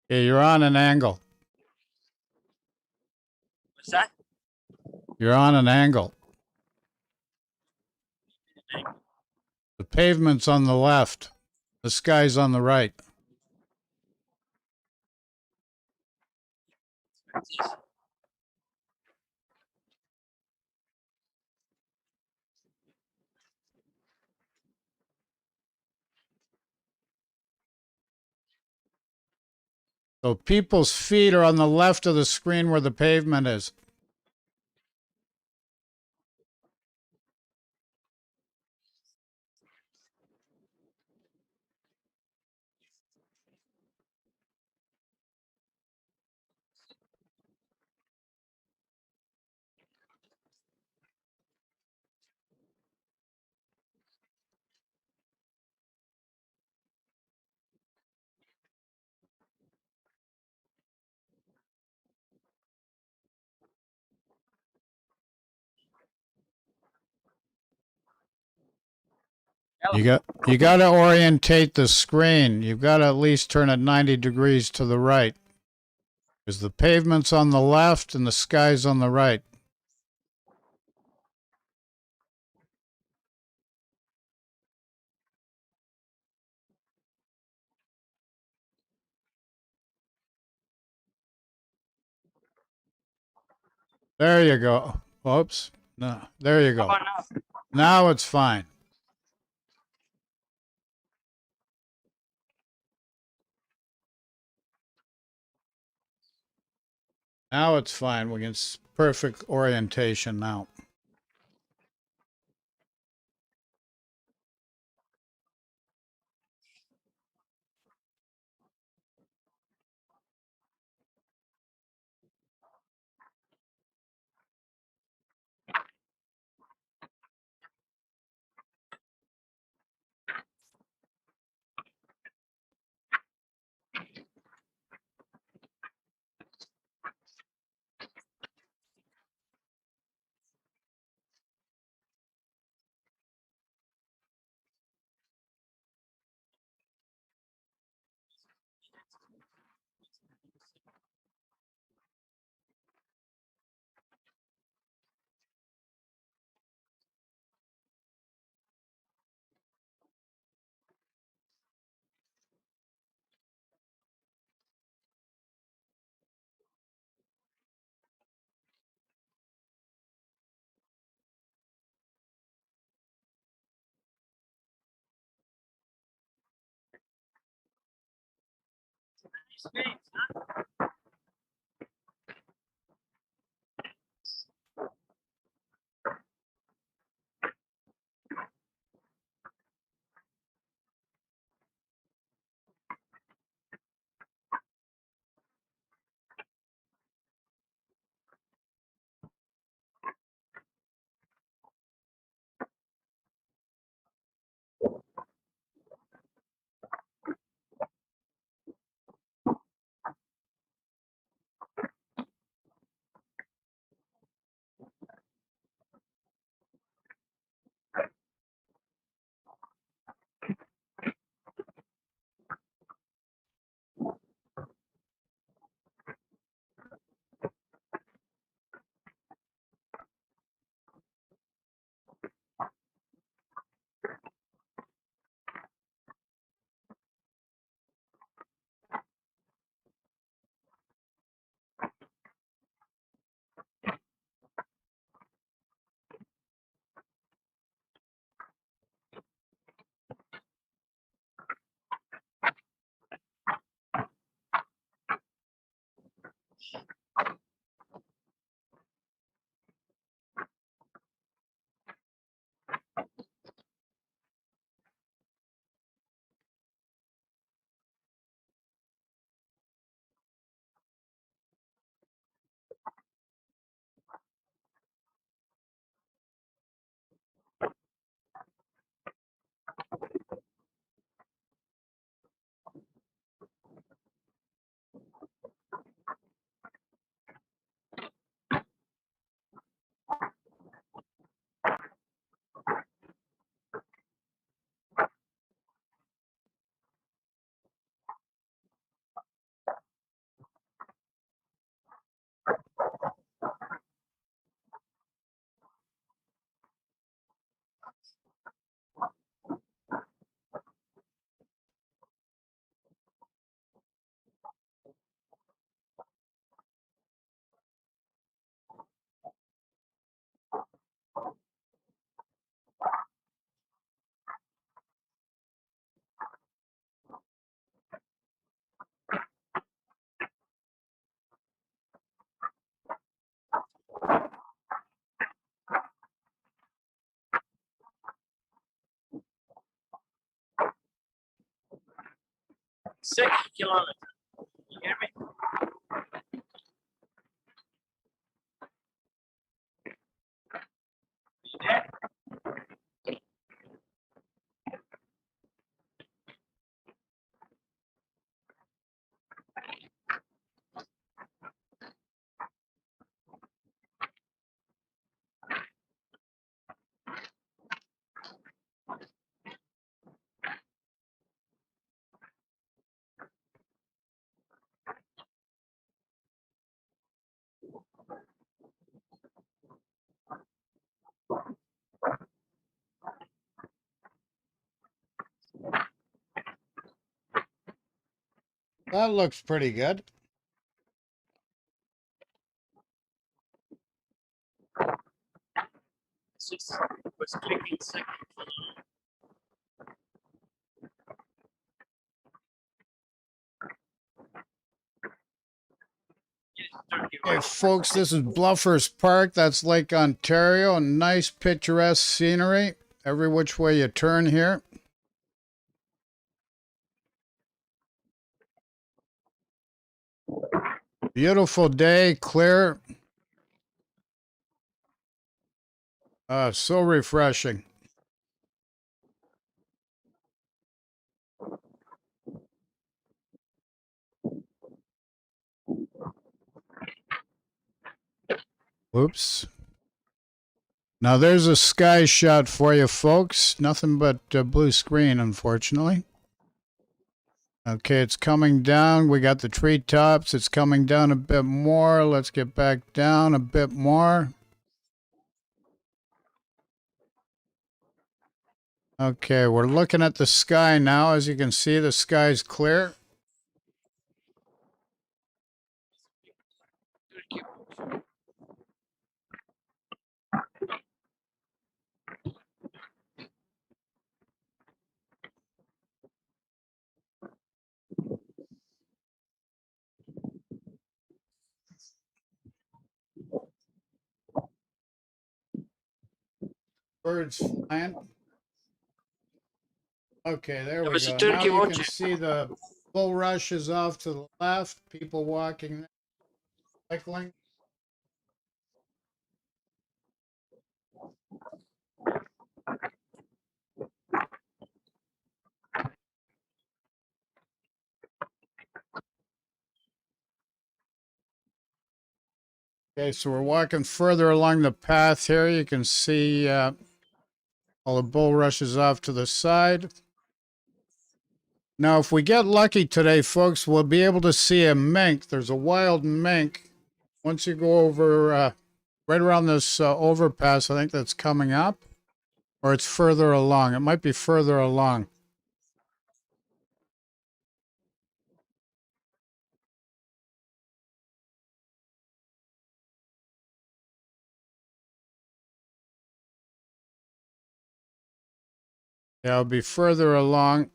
Yeah, you're on an angle. What's that? You're on an angle. The pavement's on the left. The sky's on the right. So people's feet are on the left of the screen where the pavement is. You got to orientate the screen. You've got to at least turn it 90 degrees to the right. Because the pavement's on the left and the sky's on the right. There you go. Oops. No, there you How go. about now? Now it's fine. Now it's fine. We can perfect orientation now. 6 kilometers. You hear me? You there? That looks pretty good. Just was clicking second. Okay, folks, this is Bluffers Park. That's Lake Ontario. Nice picturesque scenery every which way you turn here. Beautiful day, clear. So refreshing. Whoops. Now there's a sky shot for you, folks. Nothing but blue screen, unfortunately. Okay, it's coming down. We got the treetops. It's coming down a bit more. Let's get back down a bit more. Okay, we're looking at the sky now. As you can see, the sky's clear. Birds flying. Okay, there we was a go. turkey Now you can watching. see the bulrushes off to the left. People walking, cycling. Okay, so we're walking further along the path here. You can see all the bulrushes off to the side. Now, if we get lucky today, folks, we'll be able to see a mink. There's a wild mink. Once you go over right around this overpass, I think that's coming up, or it's further along. It might be further along. Yeah, it'll be further along.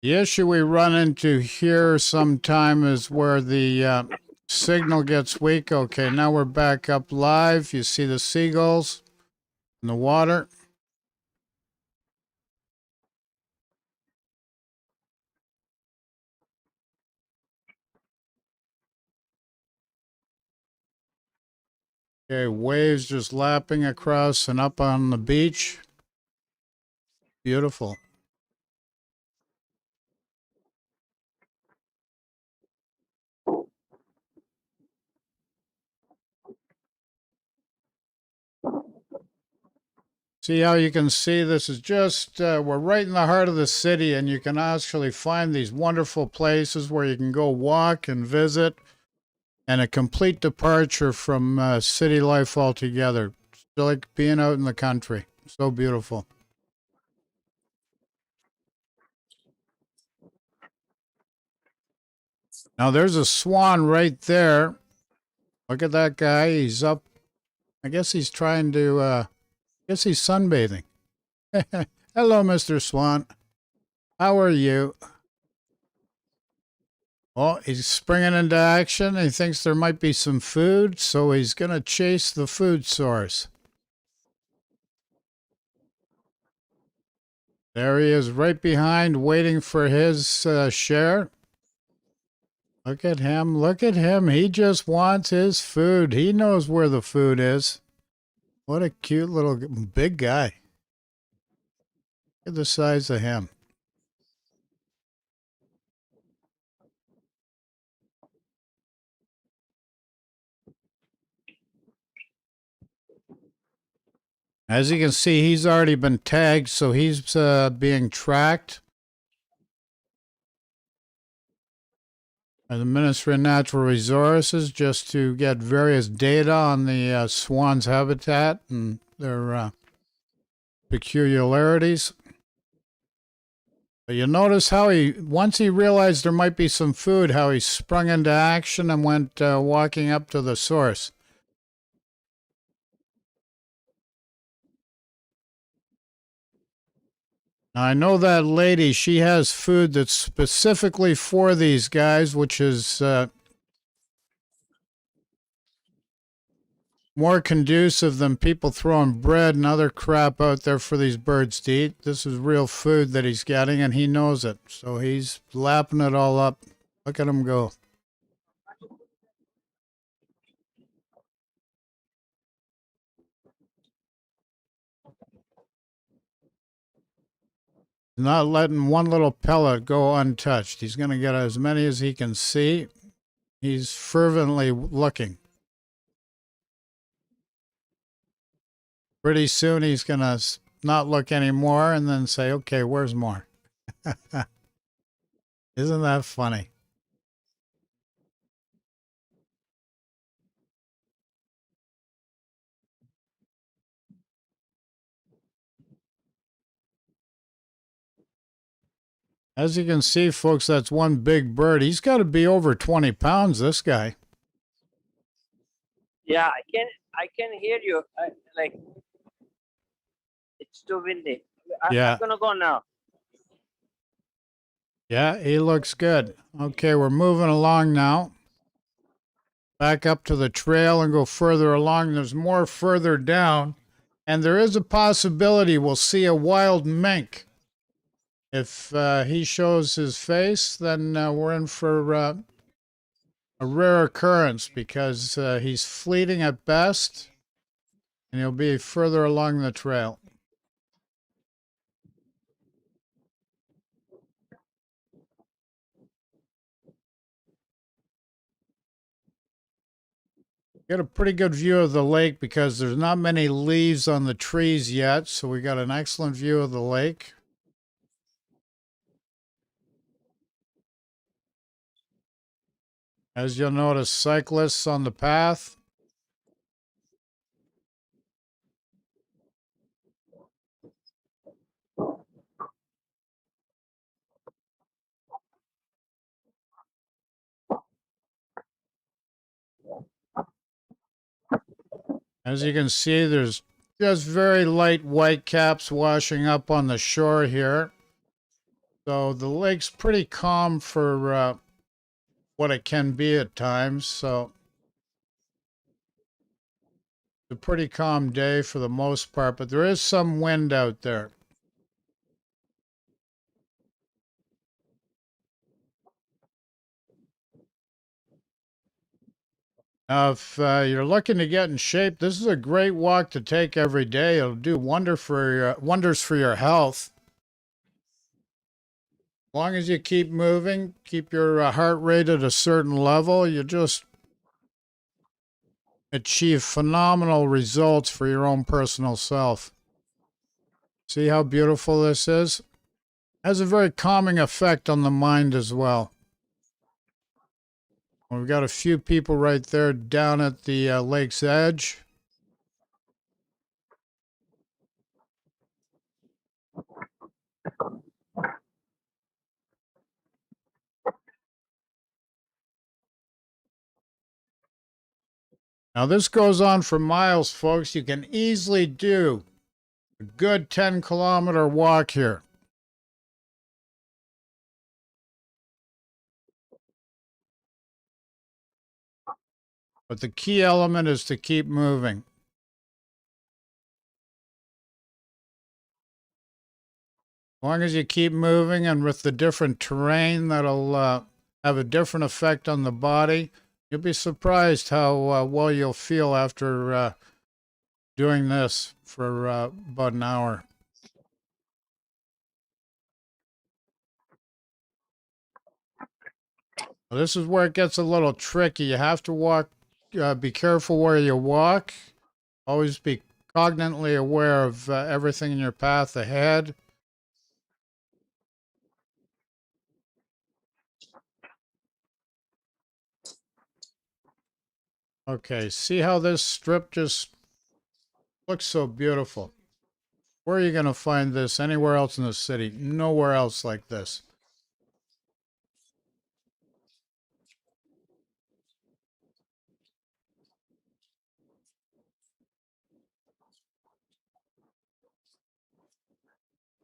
The issue we run into here sometime is where the signal gets weak. Okay, now we're back up live. You see the seagulls in the water. Okay, waves just lapping across and up on the beach. Beautiful. See how you can see this is just, we're right in the heart of the city, and you can actually find these wonderful places where you can go walk and visit, and a complete departure from city life altogether. It's like being out in the country. So beautiful. Now there's a swan right there. Look at that guy. He's up. I guess he's trying to, I guess he's sunbathing. Hello, Mr. Swan. How are you? Well, he's springing into action. He thinks there might be some food, so he's going to chase the food source. There he is right behind, waiting for his share. Look at him. Look at him. He just wants his food. He knows where the food is. What a cute little big guy. Look at the size of him. As you can see, he's already been tagged, so he's being tracked. By the Ministry of Natural Resources, just to get various data on the swan's habitat and their peculiarities. But you notice how once he realized there might be some food, how he sprung into action and went walking up to the source. Now, I know that lady, she has food that's specifically for these guys, which is more conducive than people throwing bread and other crap out there for these birds to eat. This is real food that he's getting, and he knows it. So he's lapping it all up. Look at him go. Not letting one little pellet go untouched. He's going to get as many as he can see. He's fervently looking. Pretty soon he's going to not look anymore and then say, okay, where's more? Isn't that funny? As you can see, folks, that's one big bird. He's got to be over 20 pounds, this guy. Yeah, I can hear you. Like it's too windy. Yeah. I'm gonna go now. Yeah, he looks good. Okay, we're moving along now. Back up to the trail and go further along. There's more further down. And there is a possibility we'll see a wild mink. If he shows his face, then we're in for a rare occurrence because he's fleeting at best, and he'll be further along the trail. Get a pretty good view of the lake because there's not many leaves on the trees yet, so we got an excellent view of the lake. As you'll notice, cyclists on the path. As you can see, there's just very light white caps washing up on the shore here. So the lake's pretty calm for what it can be at times. So it's a pretty calm day for the most part, but there is some wind out there. Now, if you're looking to get in shape, this is a great walk to take every day. It'll do wonders for your health. As long as you keep moving, keep your heart rate at a certain level, you just achieve phenomenal results for your own personal self. See how beautiful this is? Has a very calming effect on the mind as well. We've got a few people right there down at the lake's edge. Now this goes on for miles, folks. You can easily do a good 10-kilometer walk here. But the key element is to keep moving. As long as you keep moving, and with the different terrain, that'll have a different effect on the body. You'll be surprised how well you'll feel after doing this for about an hour. Well, this is where it gets a little tricky. You have to walk, be careful where you walk. Always be cognizantly aware of everything in your path ahead. Okay, see how this strip just looks so beautiful. Where are you going to find this anywhere else in the city? Nowhere else like this.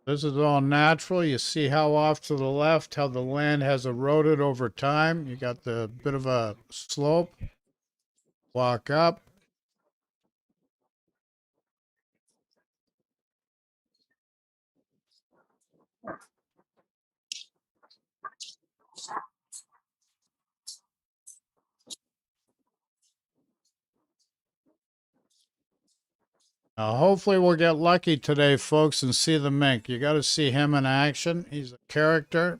This is all natural. You see how off to the left, how the land has eroded over time. You got the bit of a slope. Walk up. Now, hopefully we'll get lucky today, folks, and see the mink. You got to see him in action. He's a character,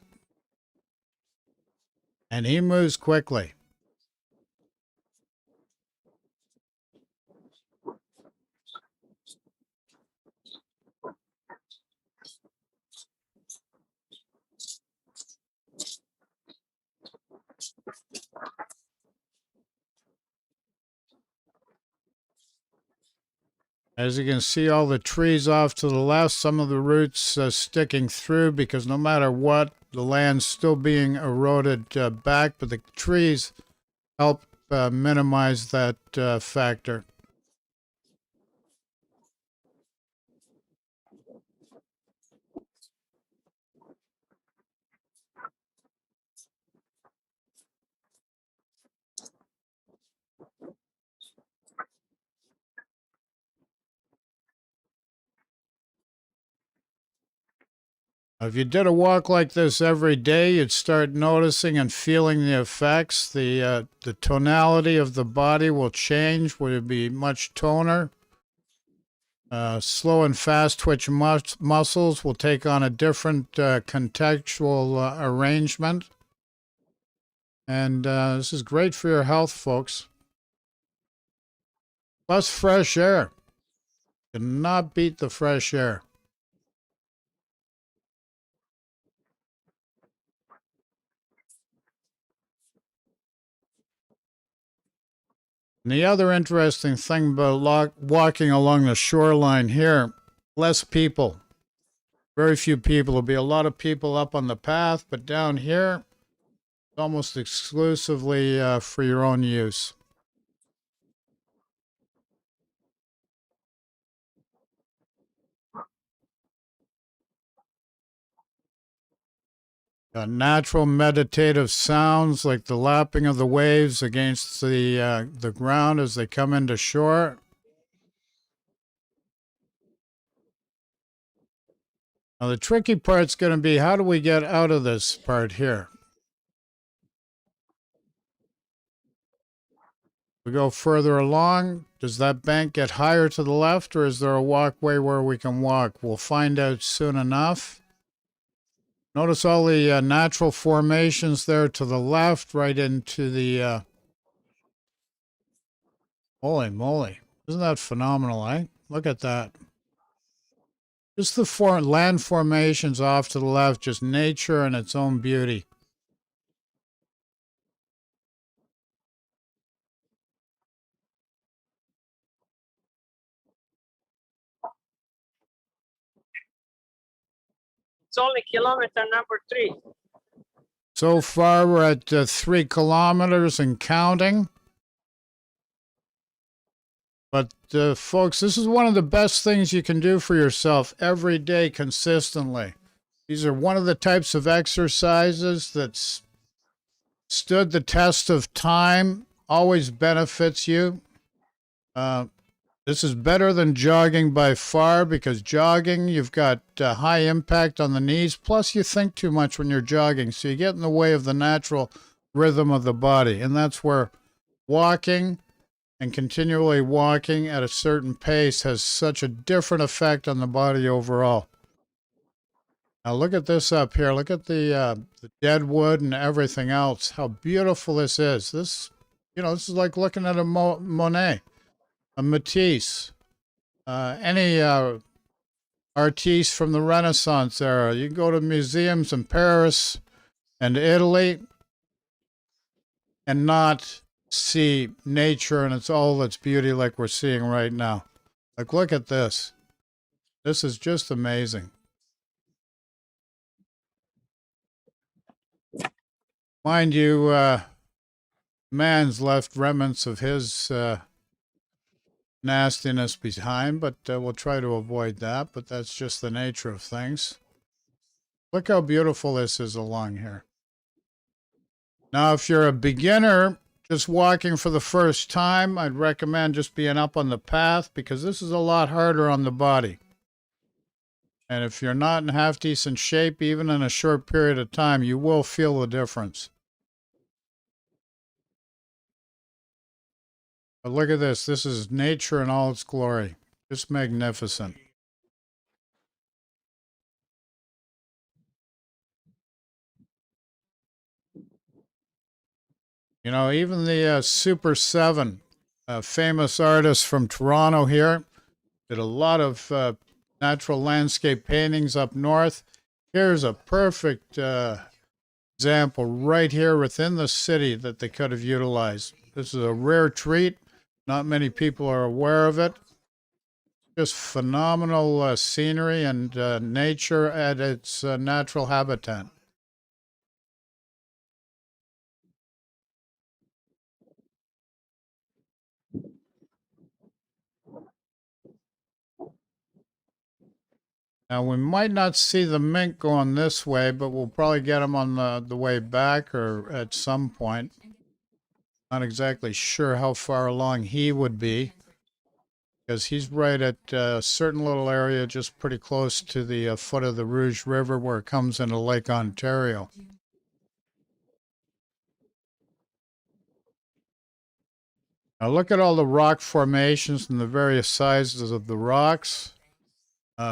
and he moves quickly. As you can see, all the trees off to the left, some of the roots sticking through because no matter what, the land's still being eroded back, but the trees help minimize that factor. If you did a walk like this every day, you'd start noticing and feeling the effects. The tonality of the body will change. Will be much toner. Slow and fast twitch muscles will take on a different contextual arrangement. And this is great for your health, folks. Plus fresh air. Cannot beat the fresh air. And the other interesting thing about walking along the shoreline here, less people. Very few people. There'll be a lot of people up on the path, but down here, almost exclusively for your own use. Natural meditative sounds like the lapping of the waves against the ground as they come into shore. Now the tricky part's going to be, how do we get out of this part here? We go further along. Does that bank get higher to the left, or is there a walkway where we can walk? We'll find out soon enough. Notice all the natural formations there to the left, right into the... Holy moly. Isn't that phenomenal, eh? Look at that. Just the land formations off to the left, just nature and its own beauty. It's only kilometer number 3. So far, we're at 3 kilometers and counting. But folks, this is one of the best things you can do for yourself every day consistently. These are one of the types of exercises that's stood the test of time, always benefits you. This is better than jogging by far, because jogging, you've got high impact on the knees, plus you think too much when you're jogging, so you get in the way of the natural rhythm of the body. And that's where walking and continually walking at a certain pace has such a different effect on the body overall. Now look at this up here. Look at the dead wood and everything else. How beautiful this is. This, this is like looking at a Monet, a Matisse, any artiste from the Renaissance era. You can go to museums in Paris and Italy and not see nature in all its beauty like we're seeing right now. Like, look at this. This is just amazing. Mind you, man's left remnants of his nastiness behind, but we'll try to avoid that. But that's just the nature of things. Look how beautiful this is along here. Now, if you're a beginner just walking for the first time, I'd recommend just being up on the path, because this is a lot harder on the body. And if you're not in half decent shape, even in a short period of time, you will feel the difference. But look at this. This is nature in all its glory. Just magnificent. Even the Super 7, famous artist from Toronto here, did a lot of natural landscape paintings up north. Here's a perfect example right here within the city that they could have utilized. This is a rare treat. Not many people are aware of it. Just phenomenal scenery and nature at its natural habitat. Now, we might not see the mink going this way, but we'll probably get him on the way back or at some point. Not exactly sure how far along he would be, because he's right at a certain little area just pretty close to the foot of the Rouge River where it comes into Lake Ontario. Now look at all the rock formations and the various sizes of the rocks.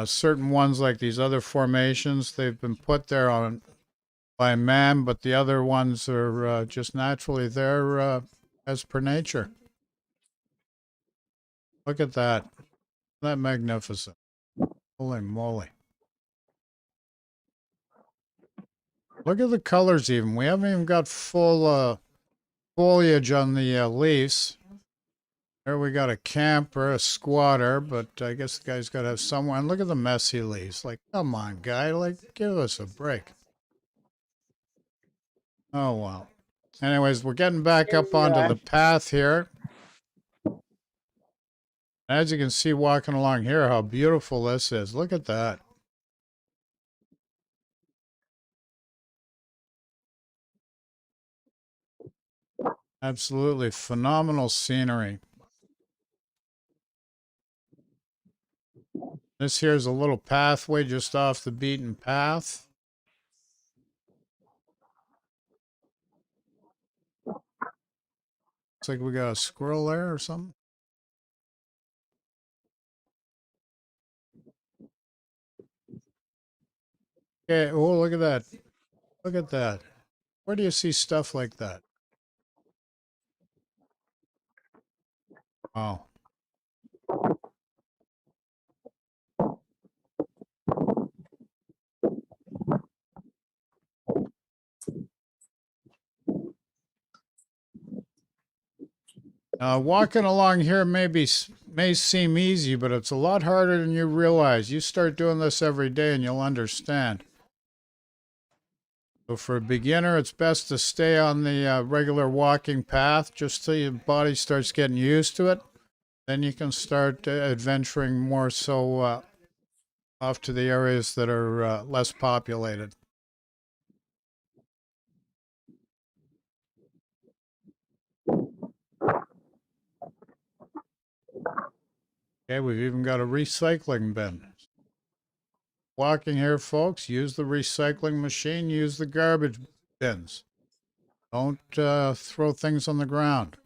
Certain ones, like these other formations, they've been put there by man, but the other ones are just naturally there as per nature. Look at that. Isn't that magnificent? Holy moly. Look at the colors even. We haven't even got full foliage on the leaves. There we got a camper, a squatter, but I guess the guy's got to have someone. Look at the messy leaves. Like, come on, guy. Like, give us a break. Oh, well. Anyways, we're getting back up onto the path here. As you can see walking along here, how beautiful this is. Look at that. Absolutely phenomenal scenery. This here's a little pathway just off the beaten path. Looks like we got a squirrel there or something. Okay, oh, look at that. Look at that. Where do you see stuff like that? Wow. Walking along here may seem easy, but it's a lot harder than you realize. You start doing this every day and you'll understand. So for a beginner, it's best to stay on the regular walking path just till your body starts getting used to it. Then you can start adventuring more so off to the areas that are less populated. Okay, we've even got a recycling bin. Walking here, folks, use the recycling machine, use the garbage bins. Don't throw things on the ground.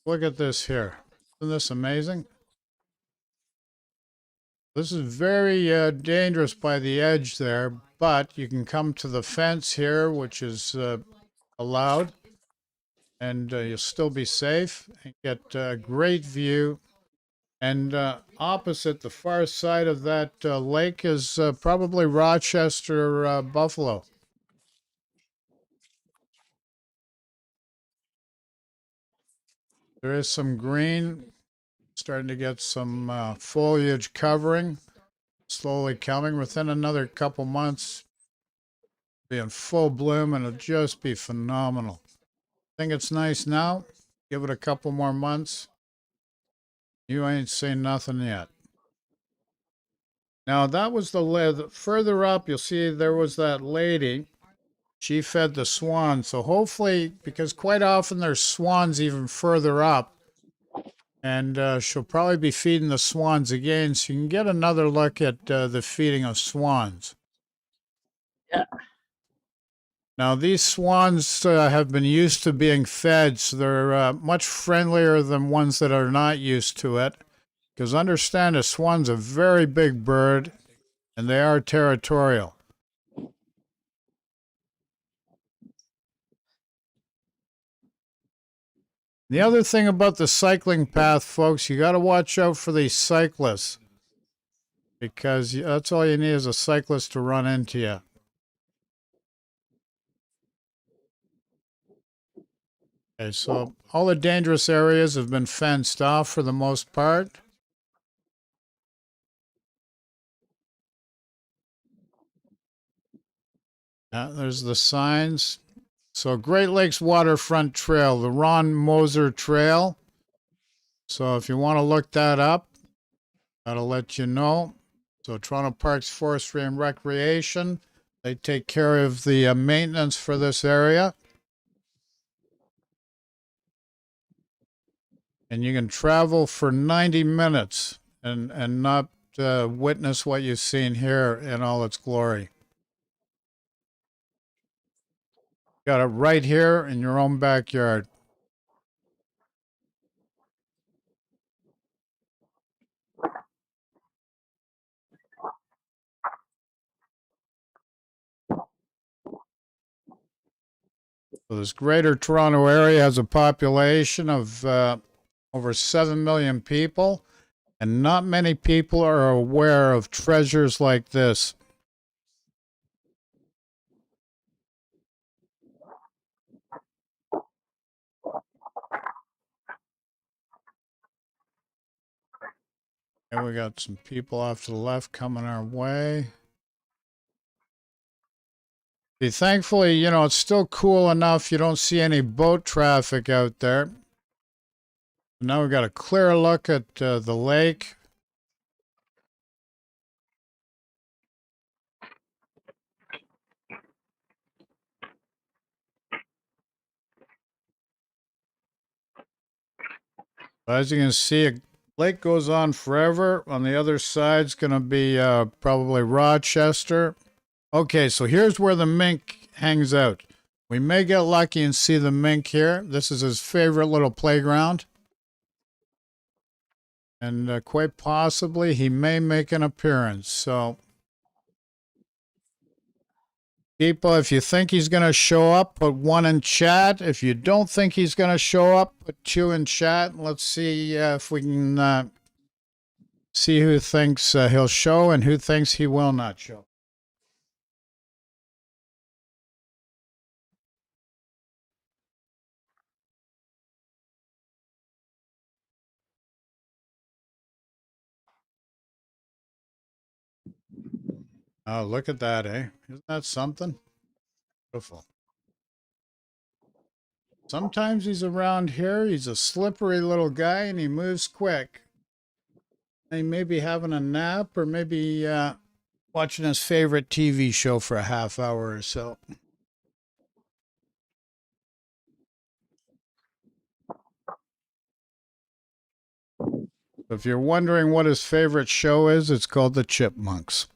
Look at this here. Isn't this amazing? This is very dangerous by the edge there, but you can come to the fence here, which is allowed, and you'll still be safe and get a great view. And opposite the far side of that lake is probably Rochester Buffalo. There is some green, starting to get some foliage covering, slowly coming. Within another couple months, be in full bloom, and it'll just be phenomenal. I think it's nice now. Give it a couple more months. You ain't seen nothing yet. Now that was further up. You'll see there was that lady. She fed the swans. So hopefully, because quite often there's swans even further up, and she'll probably be feeding the swans again, so you can get another look at the feeding of swans. Yeah. Now, these swans have been used to being fed, so they're much friendlier than ones that are not used to it. Because understand, a swan's a very big bird, and they are territorial. The other thing about the cycling path, folks, you got to watch out for these cyclists, because that's all you need is a cyclist to run into you. Okay, so all the dangerous areas have been fenced off for the most part. There's the signs. So Great Lakes Waterfront Trail, the Ron Moser Trail. So if you want to look that up, that'll let you know. So Toronto Parks Forestry and Recreation, they take care of the maintenance for this area. And you can travel for 90 minutes and not witness what you've seen here in all its glory. Got it right here in your own backyard. So this greater Toronto area has a population of over 7 million people, and not many people are aware of treasures like this. And we got some people off to the left coming our way. Thankfully, you know, it's still cool enough. You don't see any boat traffic out there. Now we've got a clear look at the lake. As you can see, a lake goes on forever. On the other side's going to be probably Rochester. Okay, so here's where the mink hangs out. We may get lucky and see the mink here. This is his favorite little playground. And quite possibly he may make an appearance. So, people, if you think he's going to show up, put 1 in chat. If you don't think he's going to show up, put 2 in chat. Let's see if we can see who thinks he'll show and who thinks he will not show. Oh, look at that, eh? Isn't that something? Beautiful. Sometimes he's around here. He's a slippery little guy and he moves quick. He may be having a nap or maybe watching his favorite TV show for a half hour or so. If you're wondering what his favorite show is, it's called The Chipmunks.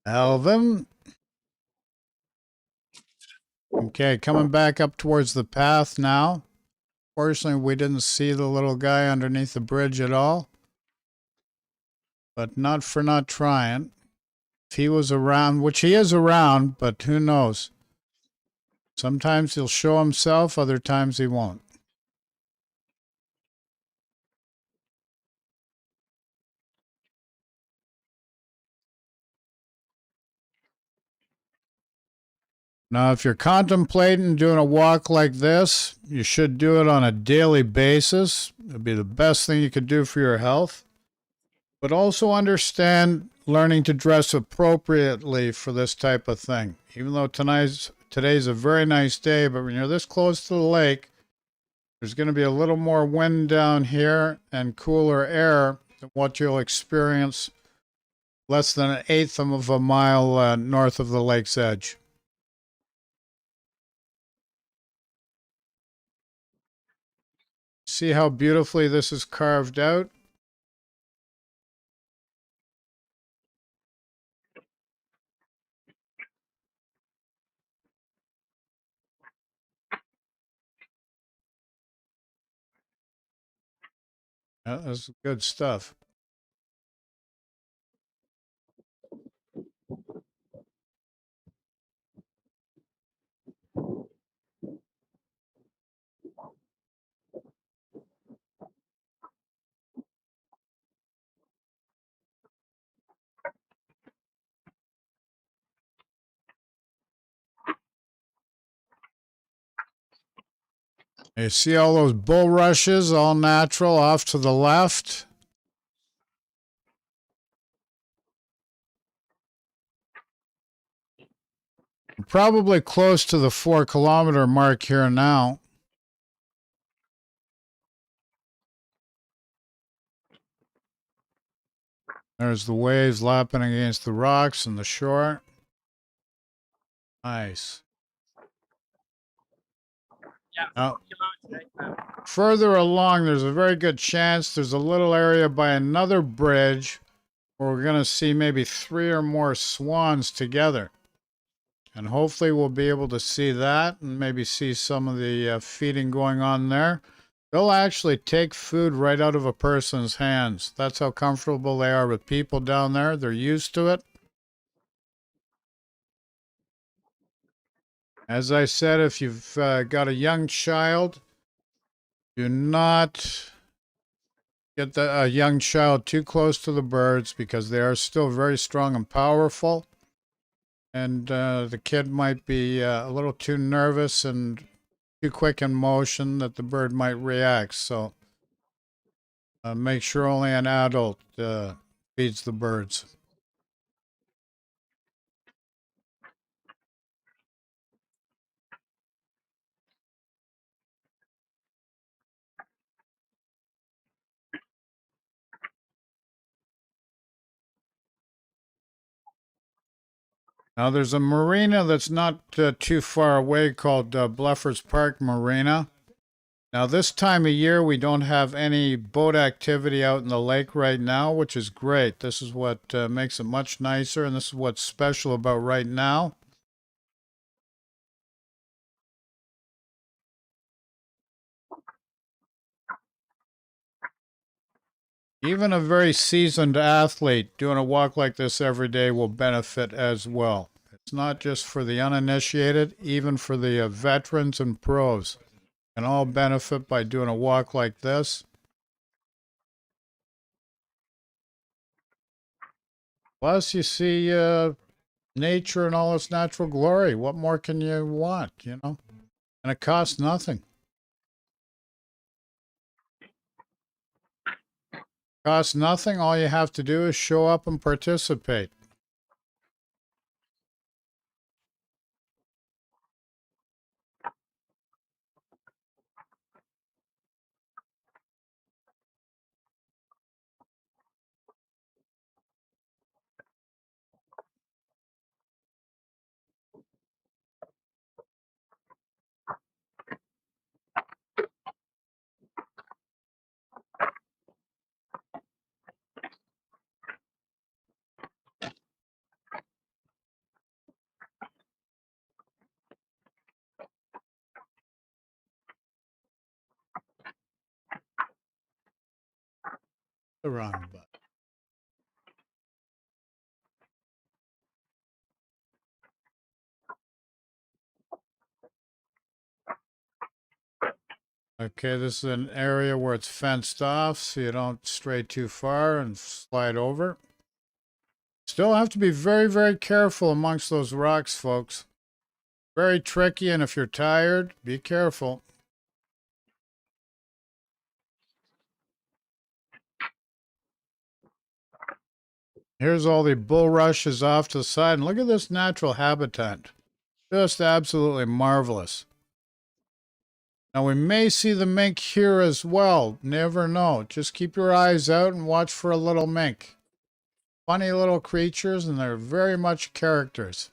Alvin. Okay, coming back up towards the path now. Fortunately, we didn't see the little guy underneath the bridge at all. But not for not trying. If he was around, which he is around, but who knows? Sometimes he'll show himself, other times he won't. Now, if you're contemplating doing a walk like this, you should do it on a daily basis. It'd be the best thing you could do for your health. But also understand learning to dress appropriately for this type of thing. Even though today's a very nice day, but when you're this close to the lake, there's going to be a little more wind down here and cooler air than what you'll experience less than an eighth of a mile north of the lake's edge. See how beautifully this is carved out? That's good stuff. You see all those bulrushes, all natural, off to the left? Probably close to the 4 kilometer mark here now. There's the waves lapping against the rocks and the shore. Nice. Yeah, Now, right now. further along, there's a very good chance there's a little area by another bridge where we're going to see maybe 3 or more swans together. And hopefully we'll be able to see that and maybe see some of the feeding going on there. They'll actually take food right out of a person's hands. That's how comfortable they are with people down there. They're used to it. As I said, if you've got a young child, do not get a young child too close to the birds because they are still very strong and powerful. And the kid might be a little too nervous and too quick in motion that the bird might react. So make sure only an adult feeds the birds. Now, there's a marina that's not too far away called Bluffers Park Marina. Now, this time of year, we don't have any boat activity out in the lake right now, which is great. This is what makes it much nicer, and this is what's special about right now. Even a very seasoned athlete doing a walk like this every day will benefit as well. It's not just for the uninitiated, even for the veterans and pros can all benefit by doing a walk like this. Plus, you see nature and all its natural glory. What more can you want, you know? And it costs nothing. Costs nothing. All you have to do is show up and participate. The wrong button. Okay, this is an area where it's fenced off, so you don't stray too far and slide over. Still have to be very, very careful amongst those rocks, folks. Very tricky, and if you're tired, be careful. Here's all the bulrushes off to the side, and look at this natural habitat. Just absolutely marvelous. Now, we may see the mink here as well. Never know. Just keep your eyes out and watch for a little mink. Funny little creatures, and they're very much characters.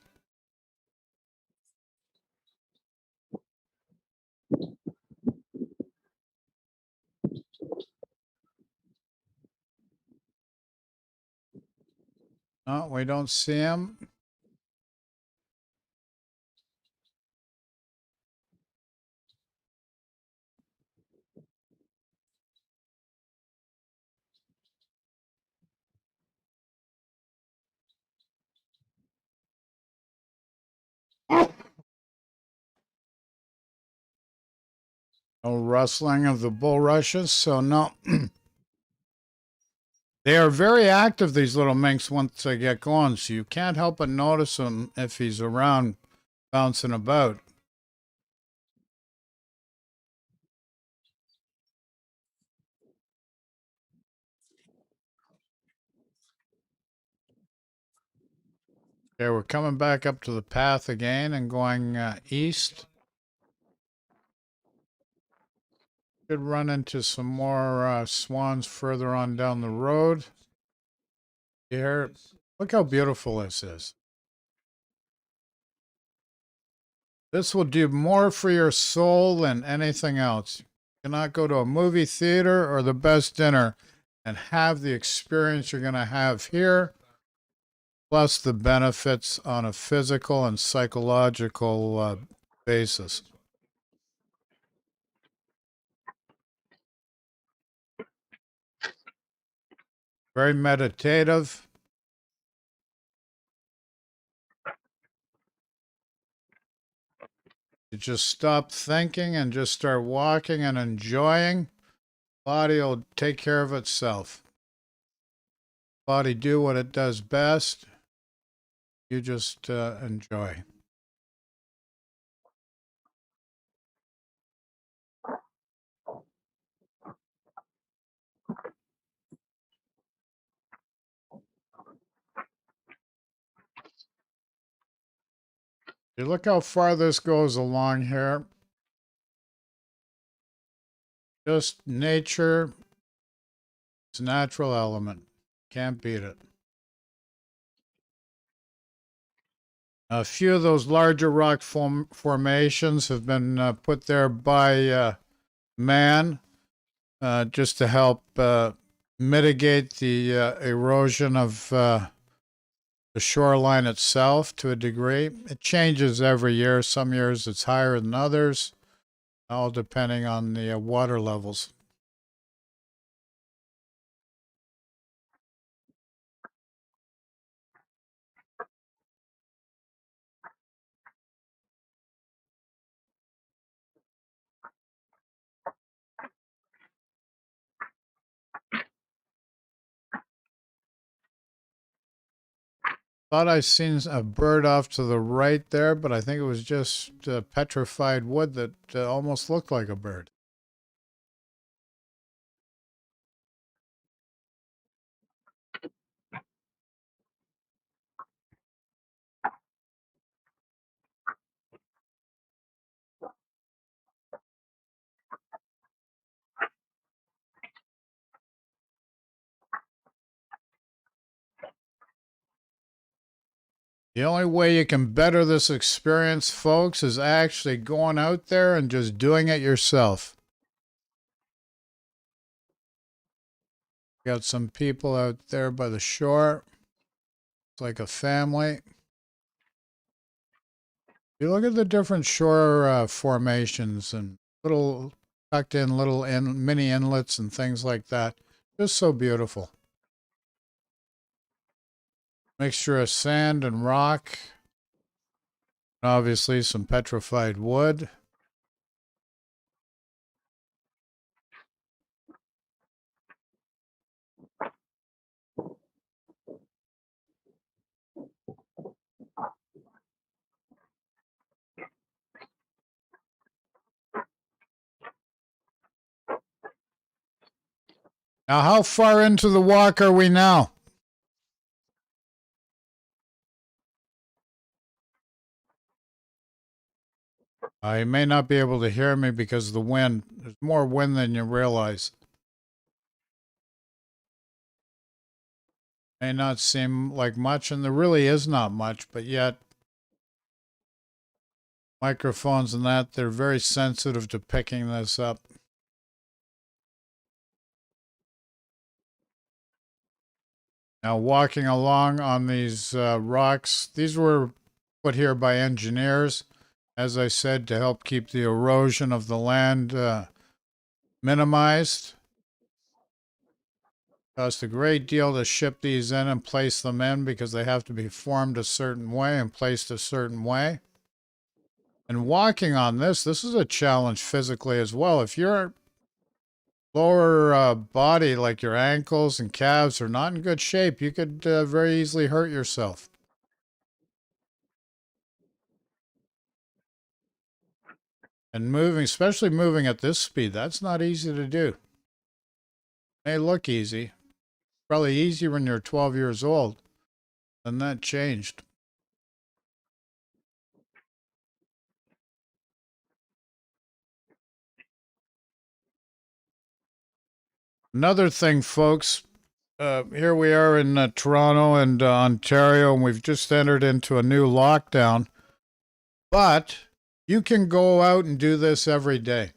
No, we don't see them. No rustling of the bulrushes, so no. They are very active, these little minks, once they get going, so you can't help but notice him if he's around bouncing about. Okay, we're coming back up to the path again and going east. Should run into some more swans further on down the road. Here, look how beautiful this is. This will do more for your soul than anything else. You cannot go to a movie theater or the best dinner and have the experience you're going to have here, plus the benefits on a physical and psychological basis. Very meditative. You just stop thinking and just start walking and enjoying. Body will take care of itself. Body do what it does best. You just enjoy. You look how far this goes along here. Just nature. It's a natural element. Can't beat it. A few of those larger rock formations have been put there by man just to help mitigate the erosion of the shoreline itself to a degree. It changes every year. Some years it's higher than others, all depending on the water levels. Thought I seen a bird off to the right there, but I think it was just petrified wood that almost looked like a bird. The only way you can better this experience, folks, is actually going out there and just doing it yourself. Got some people out there by the shore. It's like a family. You look at the different shore formations and little tucked in little mini inlets and things like that. Just so beautiful. Mixture of sand and rock. Obviously some petrified wood. Now, how far into the walk are we now? You may not be able to hear me because of the wind. There's more wind than you realize. May not seem like much, and there really is not much, but yet microphones and that, they're very sensitive to picking this up. Now, walking along on these rocks, these were put here by engineers, as I said, to help keep the erosion of the land minimized. Cost a great deal to ship these in and place them in because they have to be formed a certain way and placed a certain way. And walking on this is a challenge physically as well. If your lower body, like your ankles and calves, are not in good shape, you could very easily hurt yourself. And moving, especially moving at this speed, that's not easy to do. May look easy. Probably easier when you're 12 years old. Then that changed. Another thing, folks, here we are in Toronto and Ontario, and we've just entered into a new lockdown. But you can go out and do this every day.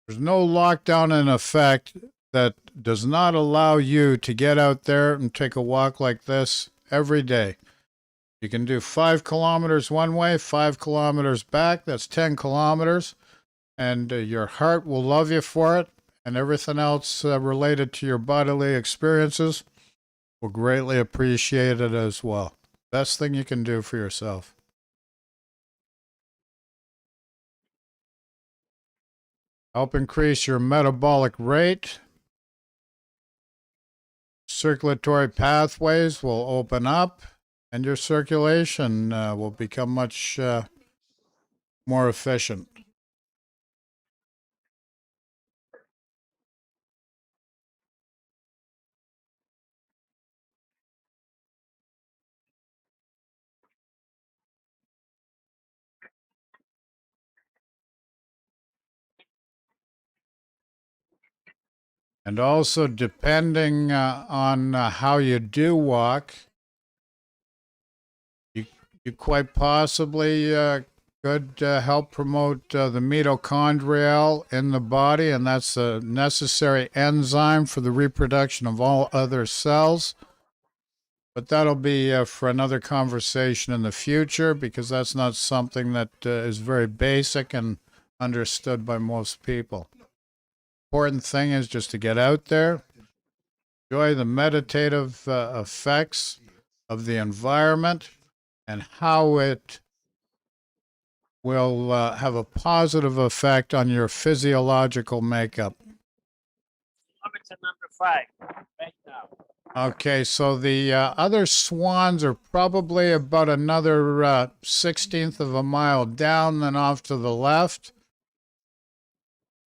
There's no lockdown in effect that does not allow you to get out there and take a walk like this every day. You can do 5 kilometers one way, 5 kilometers back. That's 10 kilometers. And your heart will love you for it. And everything else related to your bodily experiences will greatly appreciate it as well. Best thing you can do for yourself. Help increase your metabolic rate. Circulatory pathways will open up, and your circulation will become much more efficient. And also, depending on how you do walk, you quite possibly could help promote the mitochondrial in the body, and that's a necessary enzyme for the reproduction of all other cells. But that'll be for another conversation in the future because that's not something that is very basic and understood by most people. Important thing is just to get out there, enjoy the meditative effects of the environment and how it will have a positive effect on your physiological makeup. Kilometer number 5, right now. Okay, so the other swans are probably about another 16th of a mile down, then off to the left.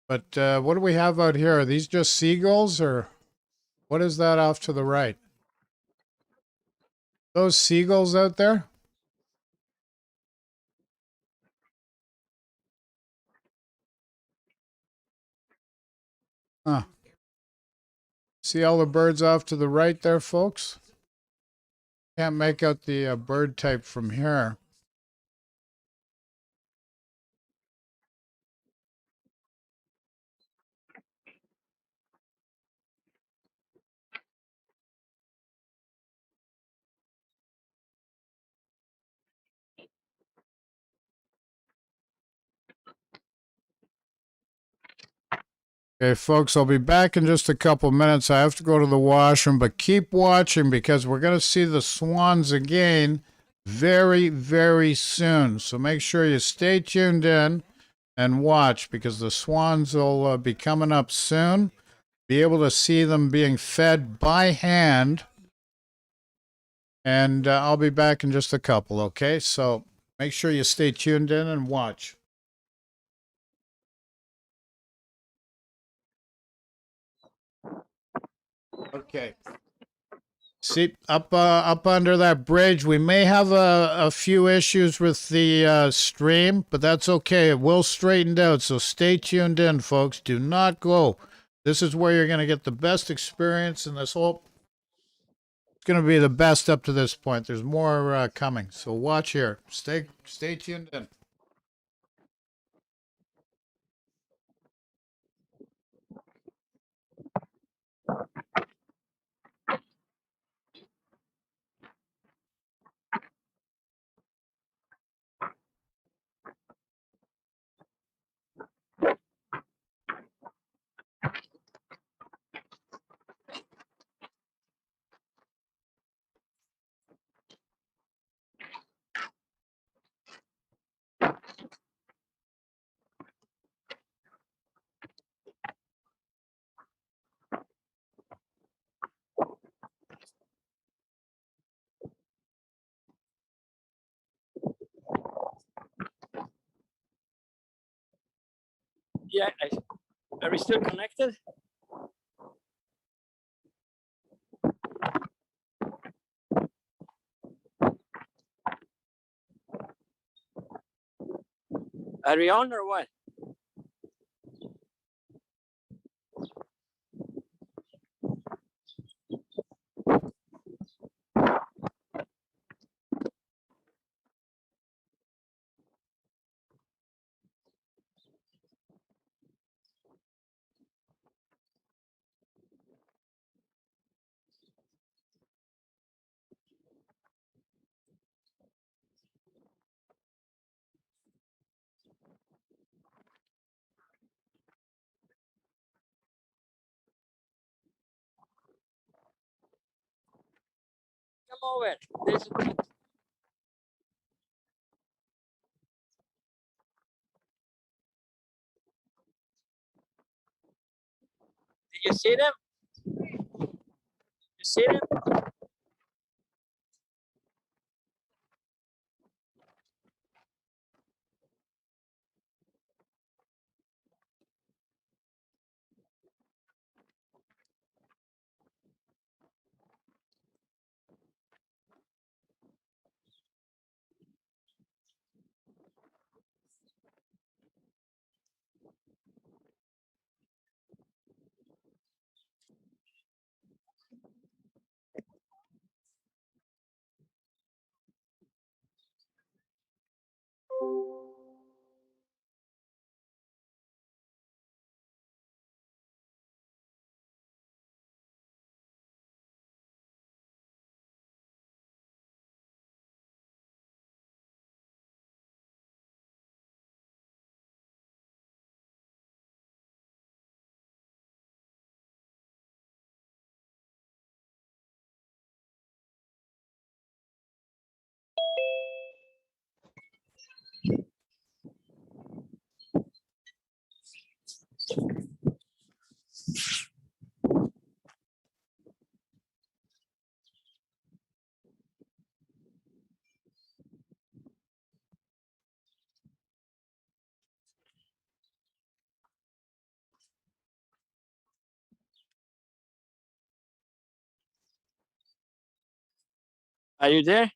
But what do we have out here? Are these just seagulls, or what is that off to the right? Those seagulls out there? Huh. See all the birds off to the right there, folks? Can't make out the bird type from here. Okay, folks, I'll be back in just a couple minutes. I have to go to the washroom, but keep watching because we're going to see the swans again very, very soon. So make sure you stay tuned in and watch because the swans will be coming up soon. Be able to see them being fed by hand. And I'll be back in just a couple, okay? So make sure you stay tuned in and watch. Okay. See, up under that bridge, we may have a few issues with the stream, but that's okay. It will straighten out, so stay tuned in, folks. Do not go. This is where you're going to get the best experience in this whole... It's going to be the best up to this point. There's more coming, so watch here. Stay tuned in. Yeah, are we still connected? Are we on or what? Come over. Did you see them? You see them? Are you there?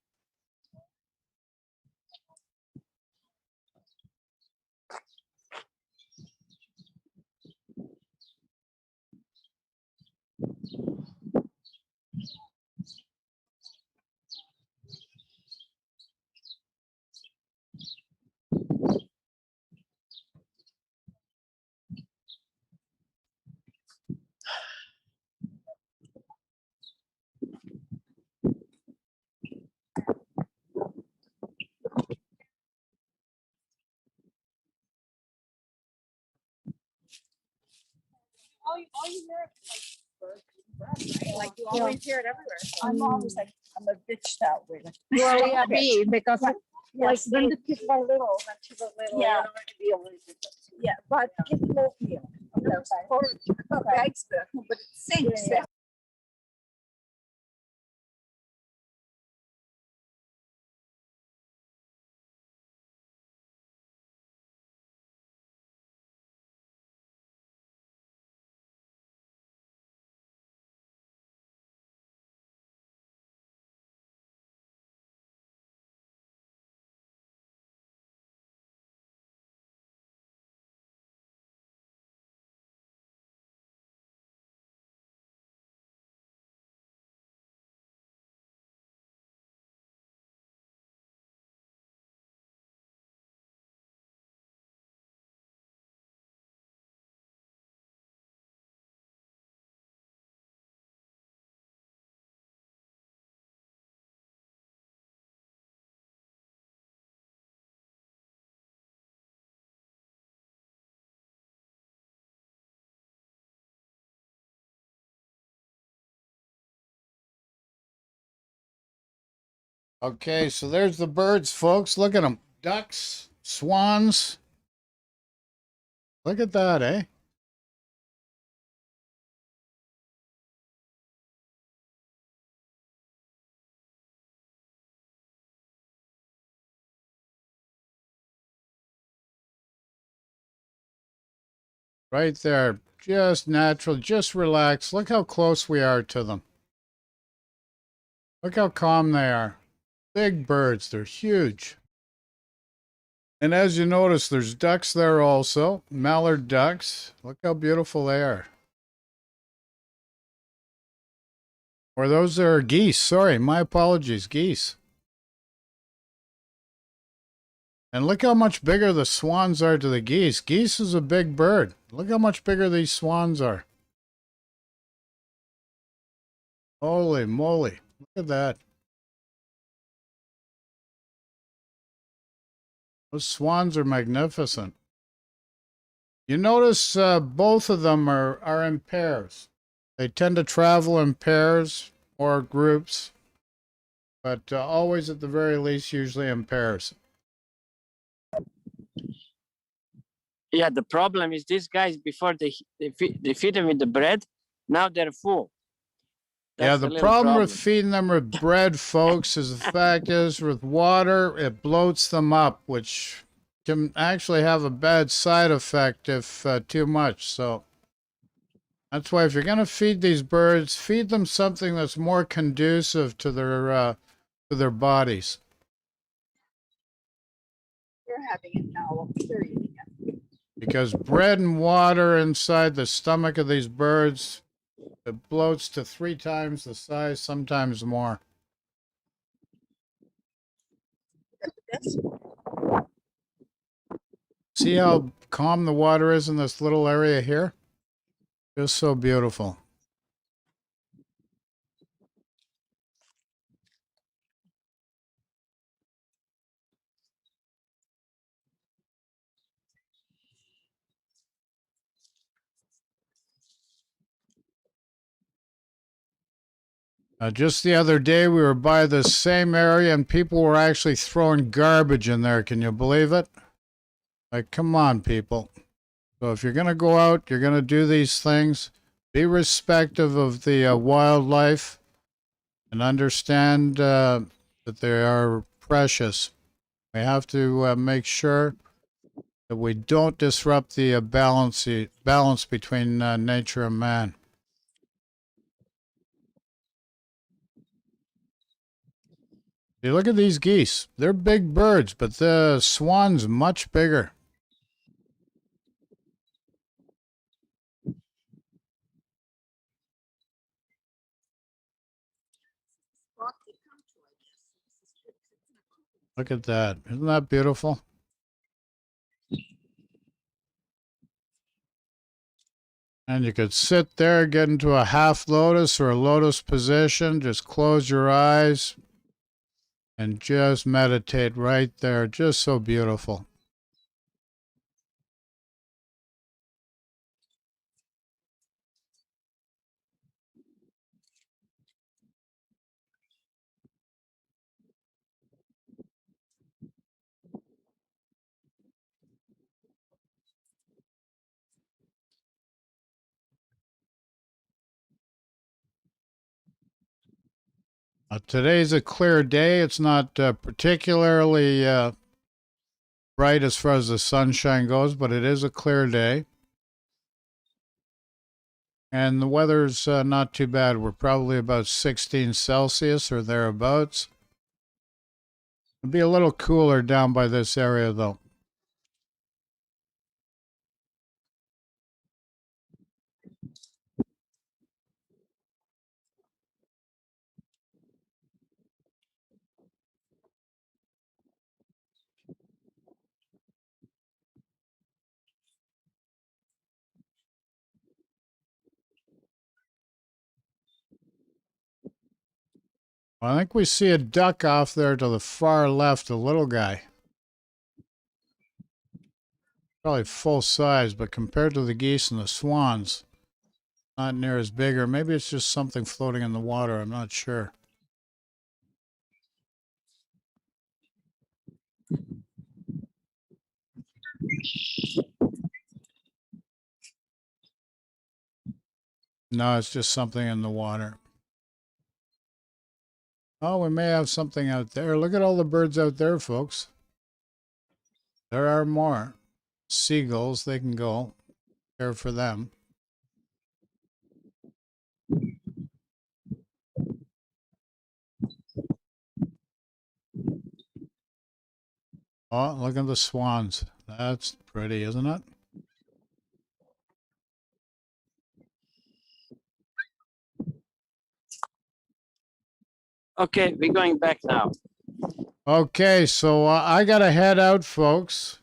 all you hear is like birds and birds, right? Like you always hear it everywhere. So I'm always like, I'm a bitch that way. Like, Well, yeah, me, because But, like yes, when the kids were little, when she was little, Yeah. you know, it'd be a little different. yeah, but it's no fear. There's for bags, but it sinks. Yeah. Okay, so there's the birds, folks. Look at them. Ducks, swans. Look at that, eh? Right there. Just natural. Just relax. Look how close we are to them. Look how calm they are. Big birds. They're huge. And as you notice, there's ducks there also. Mallard ducks. Look how beautiful they are. Or those are geese. Sorry, my apologies. Geese. And look how much bigger the swans are to the geese. Geese is a big bird. Look how much bigger these swans are. Holy moly. Look at that. Those swans are magnificent. You notice both of them are in pairs. They tend to travel in pairs or groups, but always at the very least, usually in pairs. Yeah, the problem is these guys before they feed them with the bread. Now they're full. Yeah, That's the a little problem with feeding them with bread, folks, is the fact is with water, it bloats them up, which can actually have a bad side effect if too much. So that's why if you're going to feed these birds, feed them something that's more conducive to their bodies. We're having it now. They're eating it. Because bread and water inside the stomach of these birds, it bloats to 3 times the size, sometimes more. This See how calm the water is in this little area here? Just so beautiful. Just the other day, we were by this same area and people were actually throwing garbage in there. Can you believe it? Like, come on, people. So if you're going to go out, you're going to do these things, be respectful of the wildlife and understand that they are precious. We have to make sure that we don't disrupt the balance between nature and man. You look at these geese. They're big birds, but the swan's much bigger. spot they come to, I guess. Look at that. Isn't that beautiful? And you could sit there, get into a half lotus or a lotus position, just close your eyes and just meditate right there. Just so beautiful. Today's a clear day. It's not particularly bright as far as the sunshine goes, but it is a clear day. And the weather's not too bad. We're probably about 16 Celsius or thereabouts. It'll be a little cooler down by this area, though. I think we see a duck off there to the far left, a little guy. Probably full size, but compared to the geese and the swans, not near as big, or maybe it's just something floating in the water. I'm not sure. No, it's just something in the water. Oh, we may have something out there. Look at all the birds out there, folks. There are more. Seagulls, they can go. Care for them. Oh, look at the swans. That's pretty, isn't it? Okay, we're going back now. Okay, so I got to head out, folks.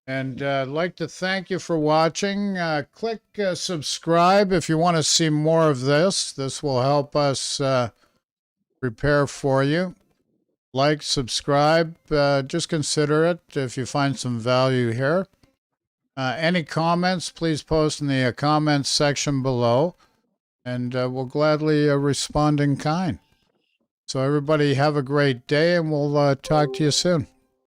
And I'd like to thank you for watching. Click subscribe if you want to see more of this. This will help us prepare for you. Like, subscribe, just consider it if you find some value here. Any comments, please post in the comments section below, and we'll gladly respond in kind. So everybody have a great day, and we'll talk to you soon.